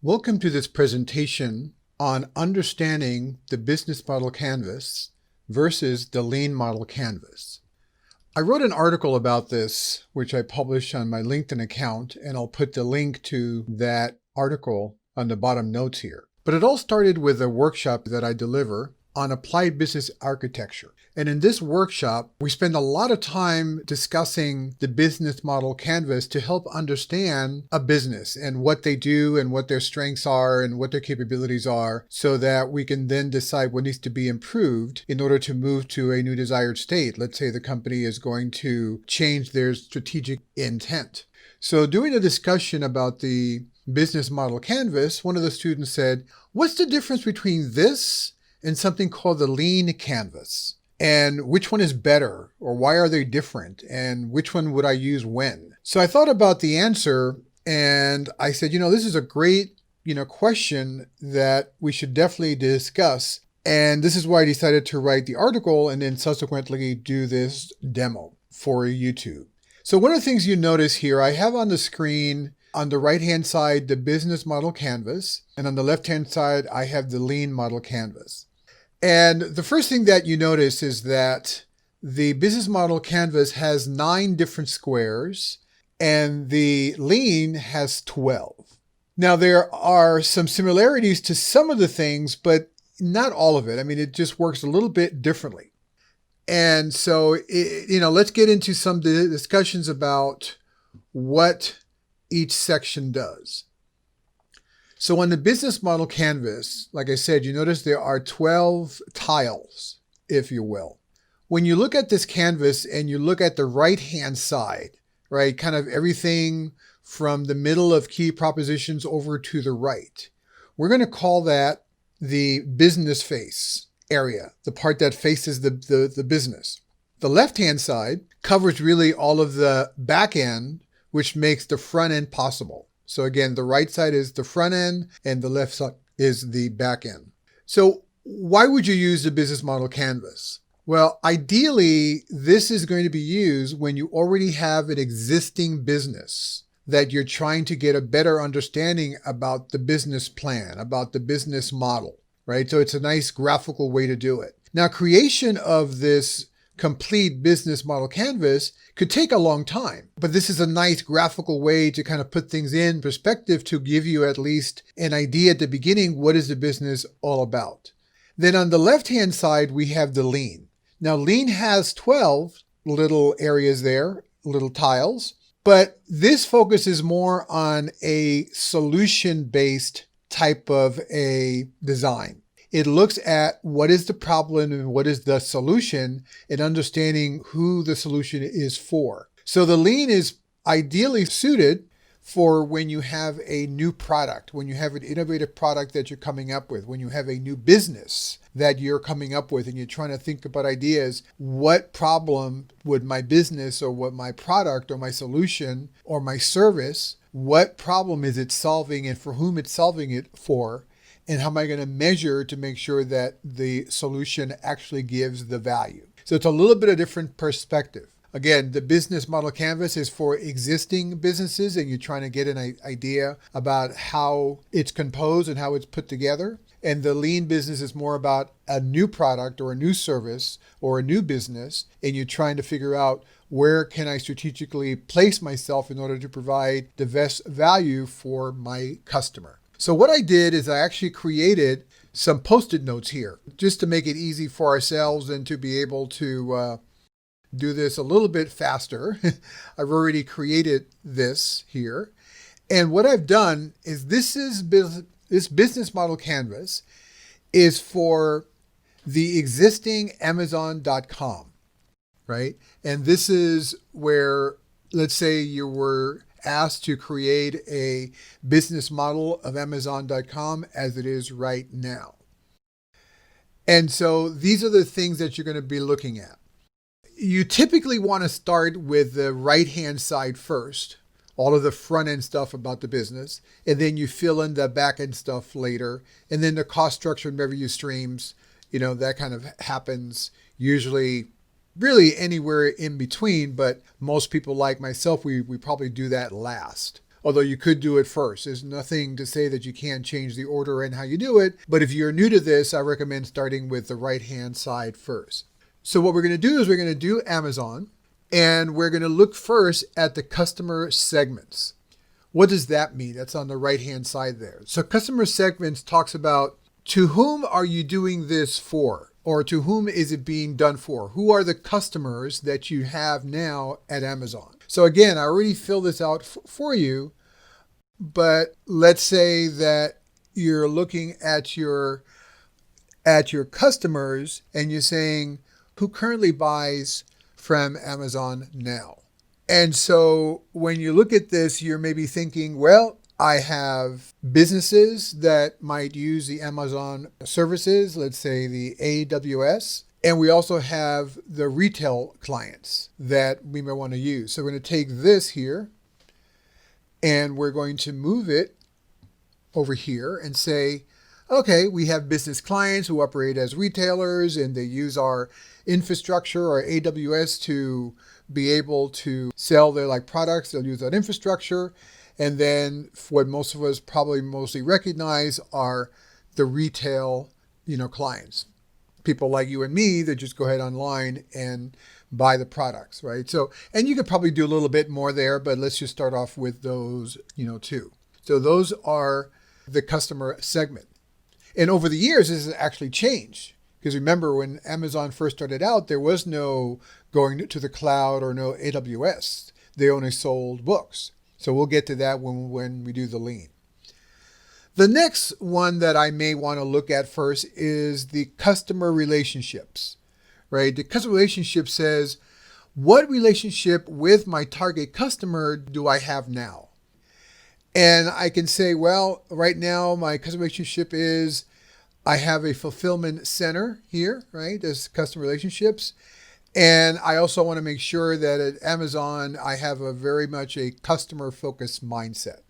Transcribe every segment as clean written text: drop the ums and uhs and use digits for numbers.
Welcome to this presentation on understanding the business model canvas versus the lean model canvas. I wrote an article about this, which I published on my LinkedIn account, and I'll put the link to that article on the bottom notes here. But it all started with a workshop that I deliver on applied business architecture. And in this workshop, we spend a lot of time discussing the business model canvas to help understand a business and what they do and what their strengths are and what their capabilities are, so that we can then decide what needs to be improved in order to move to a new desired state. Let's say the company is going to change their strategic intent. So during a discussion about the business model canvas, one of the students said, "What's the difference between this and something called the lean canvas? And which one is better, or why are they different? And which one would I use when?" So I thought about the answer and I said, this is a great, question that we should definitely discuss. And this is why I decided to write the article and then subsequently do this demo for YouTube. So one of the things you notice here, I have on the screen on the right-hand side, the business model canvas, and on the left-hand side, I have the lean model canvas. And the first thing that you notice is that the business model canvas has 9 different squares and the lean has 12. Now, there are some similarities to some of the things, but not all of it. I mean, it just works a little bit differently. And so, let's get into some discussions about what each section does. So on the business model canvas, like I said, you notice there are 12 tiles, if you will. When you look at this canvas and you look at the right-hand side, right, kind of everything from the middle of key propositions over to the right, we're going to call that the business face area, the part that faces the business. The left-hand side covers really all of the back end, which makes the front end possible. So again, the right side is the front end and the left side is the back end. So why would you use the business model canvas? Well, ideally, this is going to be used when you already have an existing business that you're trying to get a better understanding about the business plan, about the business model, right? So it's a nice graphical way to do it. Now, creation of this complete business model canvas could take a long time, but this is a nice graphical way to kind of put things in perspective to give you at least an idea at the beginning, what is the business all about? Then on the left-hand side, we have the lean. Now, lean has 12 little areas there, little tiles, but this focuses more on a solution-based type of a design. It looks at what is the problem and what is the solution and understanding who the solution is for. So the lean is ideally suited for when you have a new product, when you have an innovative product that you're coming up with, when you have a new business that you're coming up with and you're trying to think about ideas, what problem would my business or what my product or my solution or my service, what problem is it solving and for whom it's solving it for? And how am I going to measure to make sure that the solution actually gives the value? So it's a little bit of different perspective. Again, the business model canvas is for existing businesses and you're trying to get an idea about how it's composed and how it's put together. And the lean business is more about a new product or a new service or a new business. And you're trying to figure out where can I strategically place myself in order to provide the best value for my customer. So what I did is I actually created some Post-it notes here just to make it easy for ourselves and to be able to do this a little bit faster. I've already created this here. And what I've done is this business model canvas is for the existing Amazon.com, right? And this is where, let's say you were asked to create a business model of Amazon.com as it is right now. And so these are the things that you're going to be looking at. You typically want to start with the right-hand side first, all of the front-end stuff about the business, and then you fill in the back-end stuff later, and then the cost structure and revenue streams, that kind of happens usually really anywhere in between, but most people like myself, we probably do that last. although you could do it first. There's nothing to say that you can't change the order and how you do it. But if you're new to this, I recommend starting with the right-hand side first. So what we're going to do is we're going to do Amazon, and we're going to look first at the customer segments. What does that mean? That's on the right-hand side there. So customer segments talks about to whom are you doing this for? Or to whom is it being done for? Who are the customers that you have now at Amazon? So again, I already filled this out for you, but let's say that you're looking at your customers and you're saying who currently buys from Amazon now. And so when you look at this, you're maybe thinking, well, I have businesses that might use the Amazon services, let's say the AWS, and we also have the retail clients that we may want to use. So we're going to take this here and we're going to move it over here and say, okay, we have business clients who operate as retailers and they use our infrastructure or AWS to be able to sell their products. They'll use that infrastructure. And then what most of us probably mostly recognize are the retail, clients. People like you and me that just go ahead online and buy the products, right? So, and you could probably do a little bit more there, but let's just start off with those, two. So those are the customer segment. And over the years, this has actually changed. Because remember, when Amazon first started out, there was no going to the cloud or no AWS. They only sold books. So we'll get to that when we do the lean. The next one that I may want to look at first is the customer relationships, right? The customer relationship says, what relationship with my target customer do I have now? And I can say, well, right now my customer relationship is I have a fulfillment center here, right? There's customer relationships. And I also want to make sure that at Amazon, I have very much a customer-focused mindset.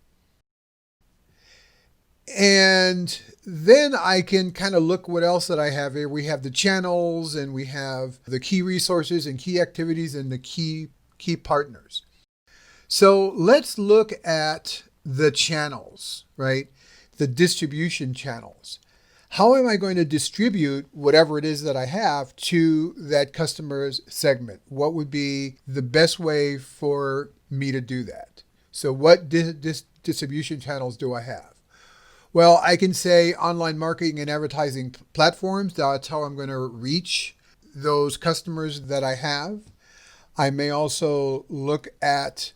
And then I can kind of look what else that I have here. We have the channels and we have the key resources and key activities and the key partners. So let's look at the channels, right? The distribution channels. How am I going to distribute whatever it is that I have to that customer's segment? What would be the best way for me to do that? So what distribution channels do I have? Well, I can say online marketing and advertising platforms. That's how I'm going to reach those customers that I have. I may also look at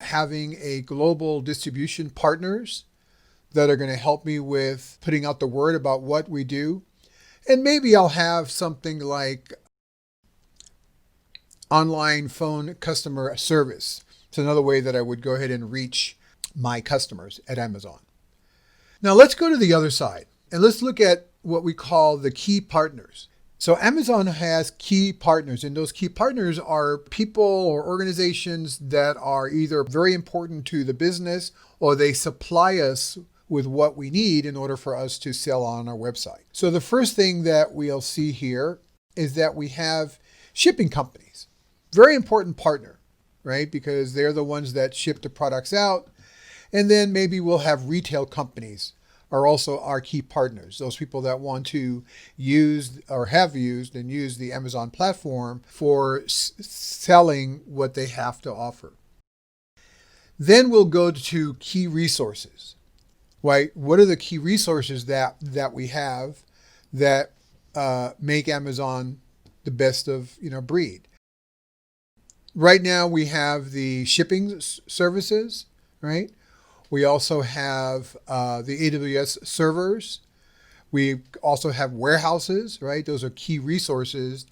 having a global distribution partners that are going to help me with putting out the word about what we do. And maybe I'll have something like online phone customer service. It's another way that I would go ahead and reach my customers at Amazon. Now let's go to the other side and let's look at what we call the key partners. So Amazon has key partners, and those key partners are people or organizations that are either very important to the business or they supply us with what we need in order for us to sell on our website. So the first thing that we'll see here is that we have shipping companies. Very important partner, right? Because they're the ones that ship the products out. And then maybe we'll have retail companies are also our key partners. Those people that want to use or have used and use the Amazon platform for selling what they have to offer. Then we'll go to key resources. Right? What are the key resources that we have that make Amazon the best of breed? Right now we have the shipping services, right? We also have the AWS servers. We also have warehouses, right? Those are key resources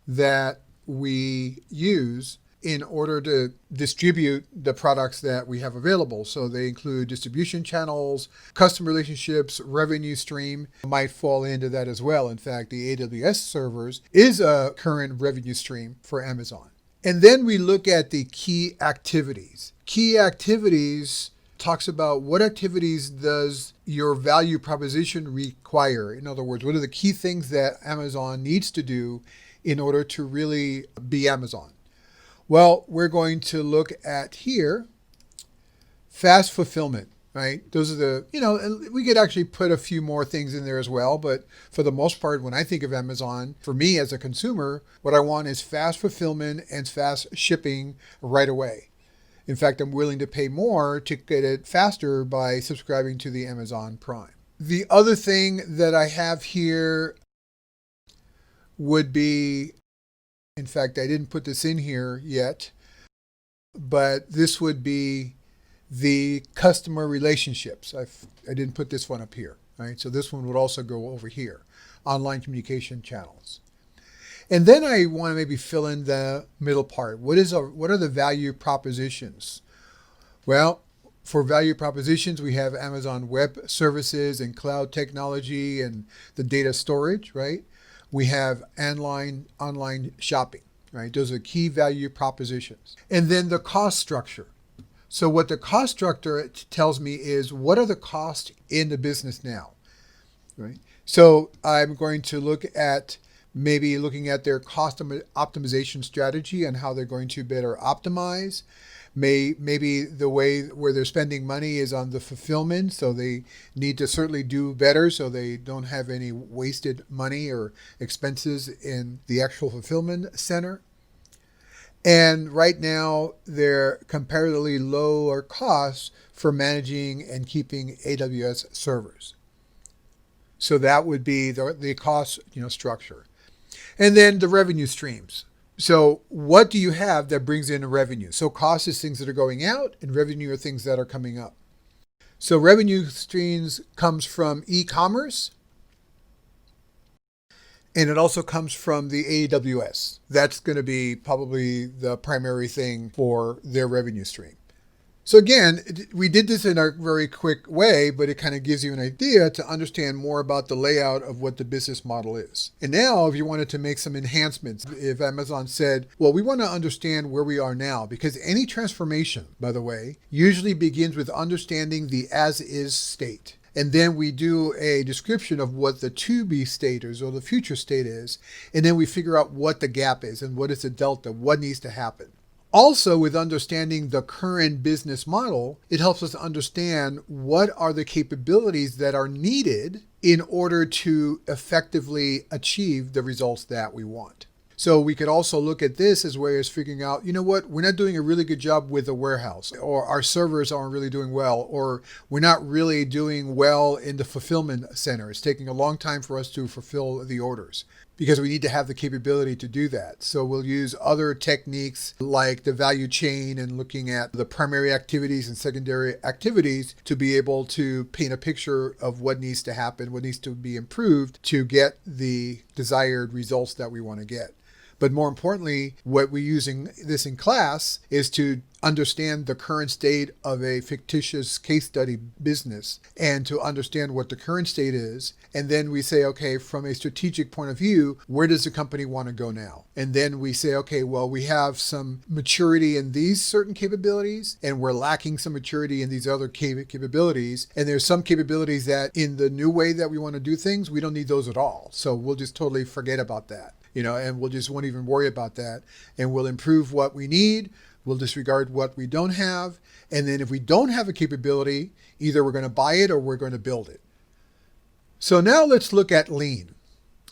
that we use in order to distribute the products that we have available. So they include distribution channels, customer relationships, revenue stream might fall into that as well. In fact, the AWS servers is a current revenue stream for Amazon. And then we look at the key activities. Key activities talks about what activities does your value proposition require. In other words, what are the key things that Amazon needs to do in order to really be Amazon? Well, we're going to look at here fast fulfillment, right? Those are the, and we could actually put a few more things in there as well. But for the most part, when I think of Amazon, for me as a consumer, what I want is fast fulfillment and fast shipping right away. In fact, I'm willing to pay more to get it faster by subscribing to the Amazon Prime. The other thing that I have here would be, in fact, I didn't put this in here yet, but this would be the customer relationships. I didn't put this one up here, right? So this one would also go over here, online communication channels. And then I want to maybe fill in the middle part. What are the value propositions? Well, for value propositions, we have Amazon Web Services and cloud technology and the data storage, right? We have online shopping, right? Those are key value propositions. And then the cost structure. So what the cost structure tells me is what are the costs in the business now, right? So I'm going to look at maybe looking at their cost optimization strategy and how they're going to better optimize. Maybe the way where they're spending money is on the fulfillment, so they need to certainly do better so they don't have any wasted money or expenses in the actual fulfillment center. And right now, they're comparatively lower costs for managing and keeping AWS servers. So that would be the cost structure. And then the revenue streams. So what do you have that brings in revenue? So cost is things that are going out and revenue are things that are coming up. So revenue streams comes from e-commerce. And it also comes from the AWS. That's going to be probably the primary thing for their revenue stream. So again, we did this in a very quick way, but it kind of gives you an idea to understand more about the layout of what the business model is. And now, if you wanted to make some enhancements, if Amazon said, well, we want to understand where we are now, because any transformation, by the way, usually begins with understanding the as-is state. And then we do a description of what the to-be state is or the future state is. And then we figure out what the gap is and what is the delta, what needs to happen. Also, with understanding the current business model, it helps us understand what are the capabilities that are needed in order to effectively achieve the results that we want. So we could also look at this as way as figuring out, you know what, we're not doing a really good job with the warehouse, or our servers aren't really doing well, or we're not really doing well in the fulfillment center. It's taking a long time for us to fulfill the orders because we need to have the capability to do that. So we'll use other techniques like the value chain and looking at the primary activities and secondary activities to be able to paint a picture of what needs to happen, what needs to be improved to get the desired results that we want to get. But more importantly, what we're using this in class is to understand the current state of a fictitious case study business and to understand what the current state is. And then we say, okay, from a strategic point of view, where does the company want to go now? And then we say, okay, well, we have some maturity in these certain capabilities and we're lacking some maturity in these other capabilities. And there's some capabilities that in the new way that we want to do things, we don't need those at all. So we'll just totally forget about that. And we'll just won't even worry about that. And we'll improve what we need. We'll disregard what we don't have. And then if we don't have a capability, either we're going to buy it or we're going to build it. So now let's look at lean.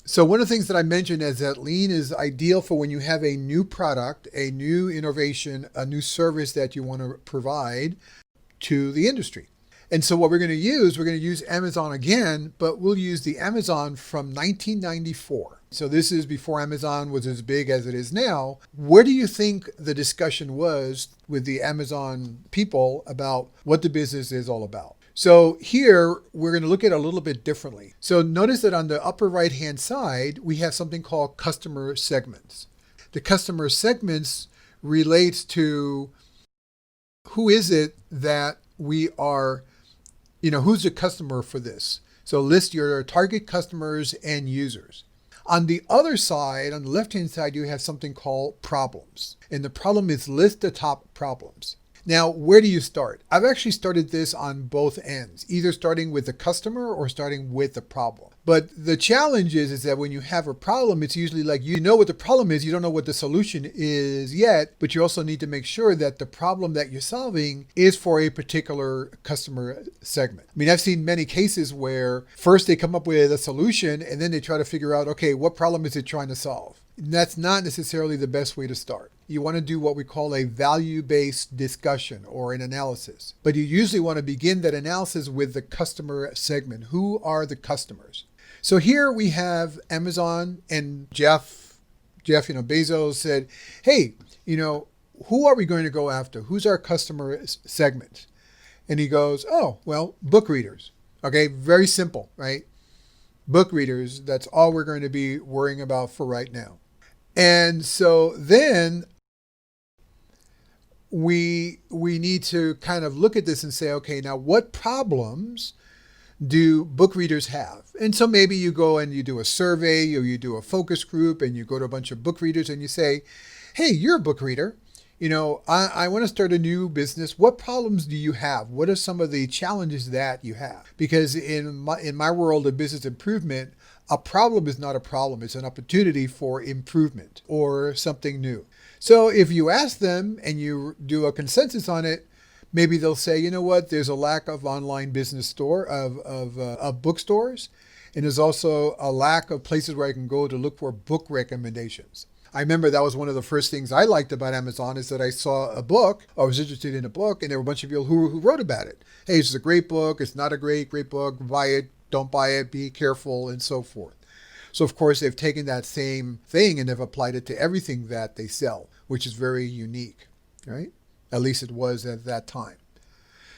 So one of the things that I mentioned is that lean is ideal for when you have a new product, a new innovation, a new service that you want to provide to the industry. And so what we're going to use Amazon again, but we'll use the Amazon from 1994. So this is before Amazon was as big as it is now. Where do you think the discussion was with the Amazon people about what the business is all about? So here we're going to look at it a little bit differently. So notice that on the upper right-hand side, we have something called customer segments. The customer segments relates to who is it that we are, who's the customer for this? So list your target customers and users. On the other side, on the left-hand side, you have something called problems. And the problem is list the top problems. Now, where do you start? I've actually started this on both ends, either starting with the customer or starting with the problem. But the challenge is that when you have a problem, it's usually like you know what the problem is, you don't know what the solution is yet, but you also need to make sure that the problem that you're solving is for a particular customer segment. I mean, I've seen many cases where first they come up with a solution and then they try to figure out, okay, what problem is it trying to solve? And that's not necessarily the best way to start. You want to do what we call a value-based discussion or an analysis. But you usually want to begin that analysis with the customer segment. Who are the customers? So here we have Amazon, and Jeff, Bezos said, hey, who are we going to go after? Who's our customer segment? And he goes, oh, well, book readers. Okay, very simple, right? Book readers, that's all we're going to be worrying about for right now. And so then we need to kind of look at this and say, okay, now what problems do book readers have? And so maybe you go and you do a survey or you do a focus group and you go to a bunch of book readers and you say, hey, you're a book reader. I want to start a new business. What problems do you have? What are some of the challenges that you have? Because in my world of business improvement, a problem is not a problem. It's an opportunity for improvement or something new. So if you ask them and you do a consensus on it, maybe they'll say, you know what, there's a lack of online business of bookstores. And there's also a lack of places where I can go to look for book recommendations. I remember that was one of the first things I liked about Amazon is that I saw a book, I was interested in a book, and there were a bunch of people who wrote about it. Hey, it's a great book. It's not a great book. Buy it. Don't buy it. Be careful, and so forth. So, of course, they've taken that same thing and they've applied it to everything that they sell, which is very unique, right? At least it was at that time.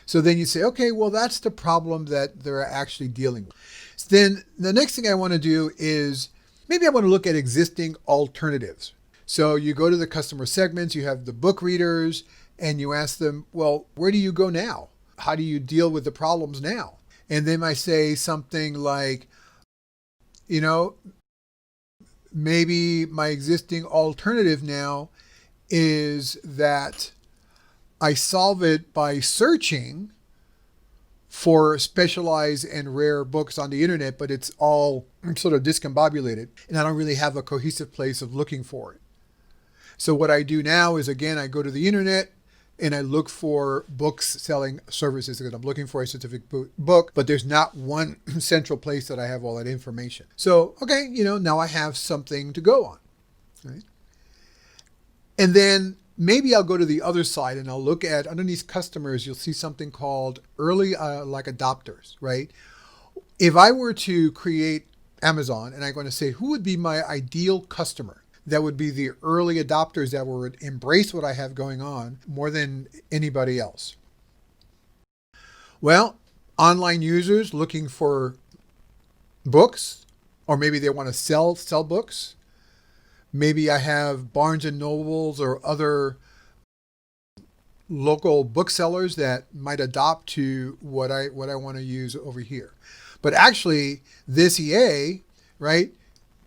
So then you say, okay, well, that's the problem that they're actually dealing with. So then the next thing I want to do is maybe I want to look at existing alternatives. So you go to the customer segments, you have the book readers, and you ask them, well, where do you go now? How do you deal with the problems now? And they might say something like, maybe my existing alternative now is that I solve it by searching for specialized and rare books on the internet, but it's all sort of discombobulated, and I don't really have a cohesive place of looking for it. So what I do now is, again, I go to the internet and I look for books selling services because I'm looking for a specific book, but there's not one central place that I have all that information. So, okay, now I have something to go on, right? And then maybe I'll go to the other side and I'll look at underneath customers, you'll see something called early like adopters, right? If I were to create Amazon and I'm going to say, who would be my ideal customer? That would be the early adopters that would embrace what I have going on more than anybody else. Well, online users looking for books, or maybe they want to sell books. Maybe I have Barnes and Nobles or other local booksellers that might adopt to what I want to use over here. But actually, this EA, right,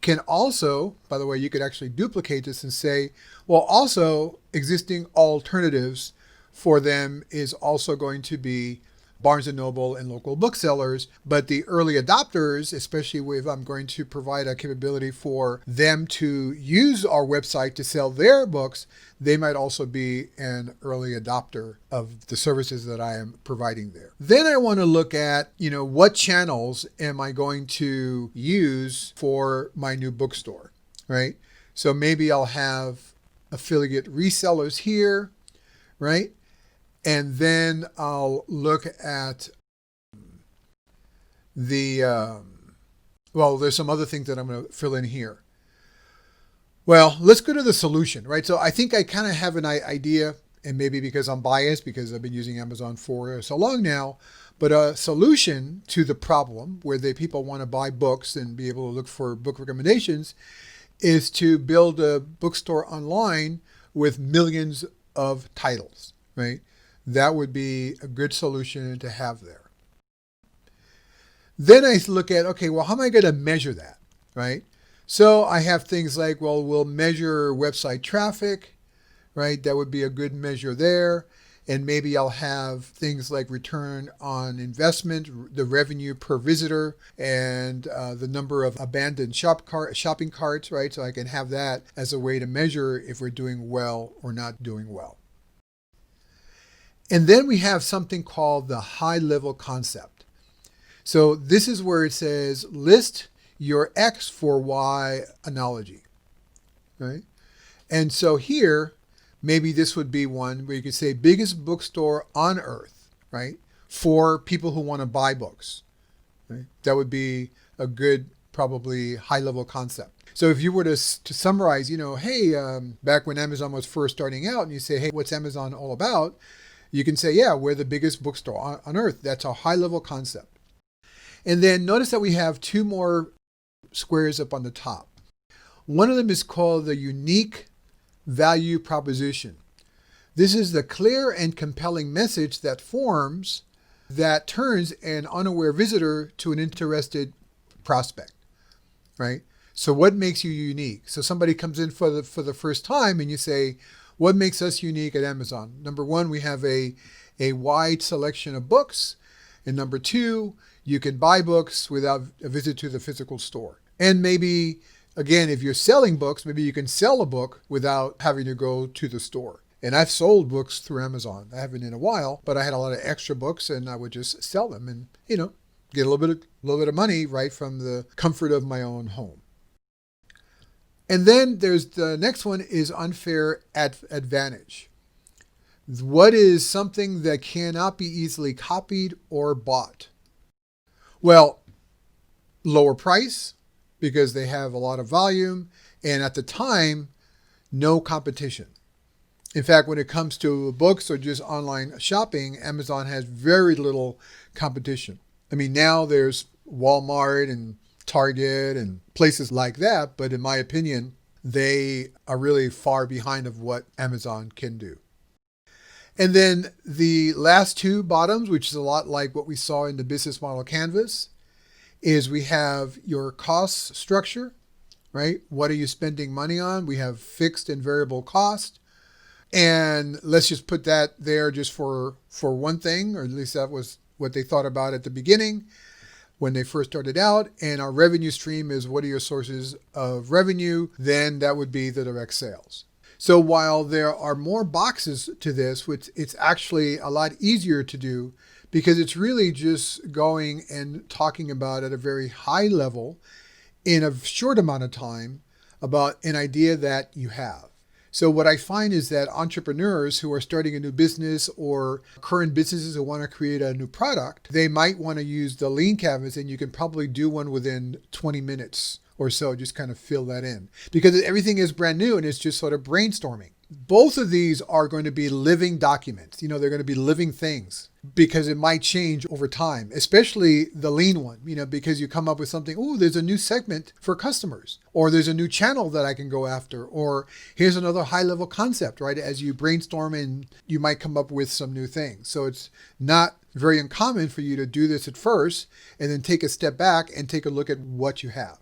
can also, by the way, you could actually duplicate this and say, well, also existing alternatives for them is also going to be Barnes & Noble and local booksellers. But the early adopters, especially if I'm going to provide a capability for them to use our website to sell their books, they might also be an early adopter of the services that I am providing there. Then I want to look at, what channels am I going to use for my new bookstore, right? So maybe I'll have affiliate resellers here, right? And then I'll look at there's some other things that I'm going to fill in here. Well, let's go to the solution, right? So I think I kind of have an idea, and maybe because I'm biased, because I've been using Amazon for so long now, but a solution to the problem where people want to buy books and be able to look for book recommendations is to build a bookstore online with millions of titles, right? That would be a good solution to have there. Then I look at, okay, well, how am I going to measure that, right? So I have things like, well, we'll measure website traffic, right? That would be a good measure there. And maybe I'll have things like return on investment, the revenue per visitor, and the number of abandoned shopping carts, right? So I can have that as a way to measure if we're doing well or not doing well. And then we have something called the high-level concept. So this is where it says list your X for Y analogy, right? And so here, maybe this would be one where you could say biggest bookstore on earth, right? For people who want to buy books, right? That would be a good, probably high-level concept. So if you were to summarize, hey, back when Amazon was first starting out and you say, hey, what's Amazon all about? You can say, yeah, we're the biggest bookstore on earth. That's a high-level concept. And then notice that we have two more squares up on the top. One of them is called the unique value proposition. This is the clear and compelling message that turns an unaware visitor to an interested prospect, right? So what makes you unique? So somebody comes in for the first time and you say, what makes us unique at Amazon? Number one, we have a wide selection of books. And number two, you can buy books without a visit to the physical store. And maybe, again, if you're selling books, maybe you can sell a book without having to go to the store. And I've sold books through Amazon. I haven't in a while, but I had a lot of extra books and I would just sell them and, get a little bit of money right from the comfort of my own home. And then there's the next one is unfair advantage. What is something that cannot be easily copied or bought? Well, lower price because they have a lot of volume, and at the time, no competition. In fact, when it comes to books or just online shopping, Amazon has very little competition. I mean, now there's Walmart and Target and places like that, but in my opinion, they are really far behind of what Amazon can do. And then the last two bottoms, which is a lot like what we saw in the business model canvas, is we have your cost structure, right? What are you spending money on? We have fixed and variable cost. And let's just put that there just for one thing, or at least that was what they thought about at the beginning when they first started out. And our revenue stream is what are your sources of revenue? Then that would be the direct sales. So while there are more boxes to this, which it's actually a lot easier to do because it's really just going and talking about at a very high level in a short amount of time about an idea that you have. So what I find is that entrepreneurs who are starting a new business or current businesses who want to create a new product, they might want to use the lean canvas, and you can probably do one within 20 minutes or so, just kind of fill that in because everything is brand new and it's just sort of brainstorming. Both of these are going to be living documents. They're going to be living things because it might change over time, especially the lean one, because you come up with something, there's a new segment for customers, or there's a new channel that I can go after, or here's another high level concept, right? As you brainstorm and you might come up with some new things. So it's not very uncommon for you to do this at first and then take a step back and take a look at what you have.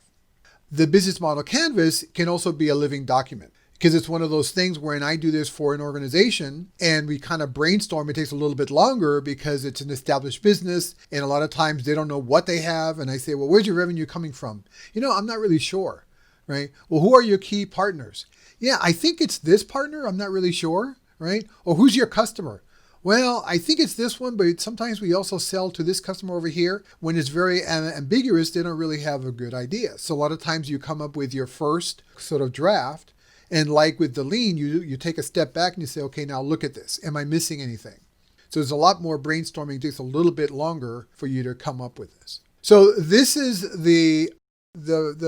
The business model canvas can also be a living document because it's one of those things when I do this for an organization and we kind of brainstorm, it takes a little bit longer because it's an established business and a lot of times they don't know what they have. And I say, well, where's your revenue coming from? I'm not really sure, right? Well, who are your key partners? Yeah, I think it's this partner. I'm not really sure, right? Or who's your customer? Well, I think it's this one, but sometimes we also sell to this customer over here. When it's very ambiguous, they don't really have a good idea. So a lot of times you come up with your first sort of draft. And like with the lean, you take a step back and you say, okay, now look at this. Am I missing anything? So there's a lot more brainstorming. It takes a little bit longer for you to come up with this. So this is the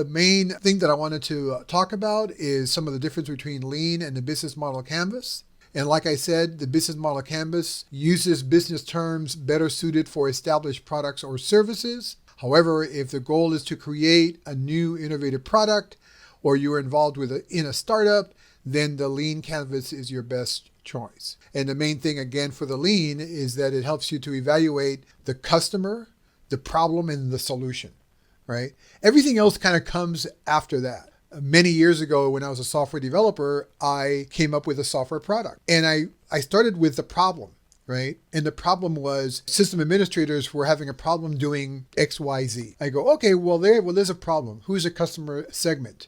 main thing that I wanted to talk about is some of the difference between lean and the business model canvas. And like I said, the business model canvas uses business terms better suited for established products or services. However, if the goal is to create a new innovative product, or you're involved in a startup, then the lean canvas is your best choice. And the main thing, again, for the lean is that it helps you to evaluate the customer, the problem, and the solution, right? Everything else kind of comes after that. Many years ago, when I was a software developer, I came up with a software product. And I started with the problem. right? And the problem was system administrators were having a problem doing X, Y, Z. I go, okay, there's a problem. Who's a customer segment?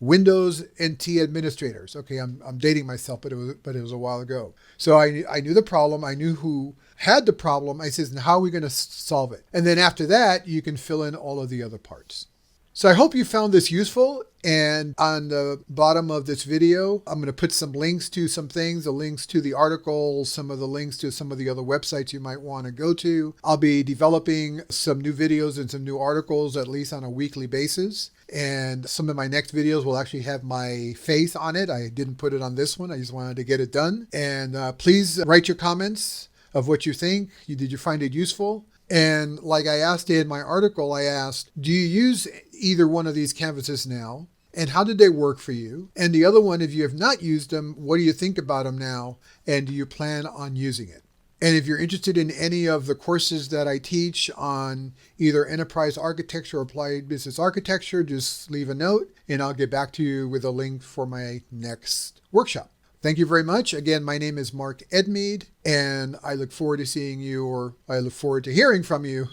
Windows NT administrators. Okay, I'm dating myself, but it was a while ago. So I knew the problem. I knew who had the problem. I says, and how are we going to solve it? And then after that, you can fill in all of the other parts. So I hope you found this useful. And on the bottom of this video, I'm going to put some links to some things, the links to the articles, some of the links to some of the other websites you might want to go to. I'll be developing some new videos and some new articles, at least on a weekly basis. And some of my next videos will actually have my face on it. I didn't put it on this one. I just wanted to get it done. And please write your comments of what you think. Did you find it useful? And like I asked in my article, I asked, do you use either one of these canvases now? And how did they work for you? And the other one, if you have not used them, what do you think about them now? And do you plan on using it? And if you're interested in any of the courses that I teach on either enterprise architecture or applied business architecture, just leave a note and I'll get back to you with a link for my next workshop. Thank you very much. Again, my name is Mark Edmead, and I look forward to seeing you, or I look forward to hearing from you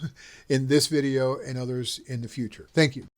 in this video and others in the future. Thank you.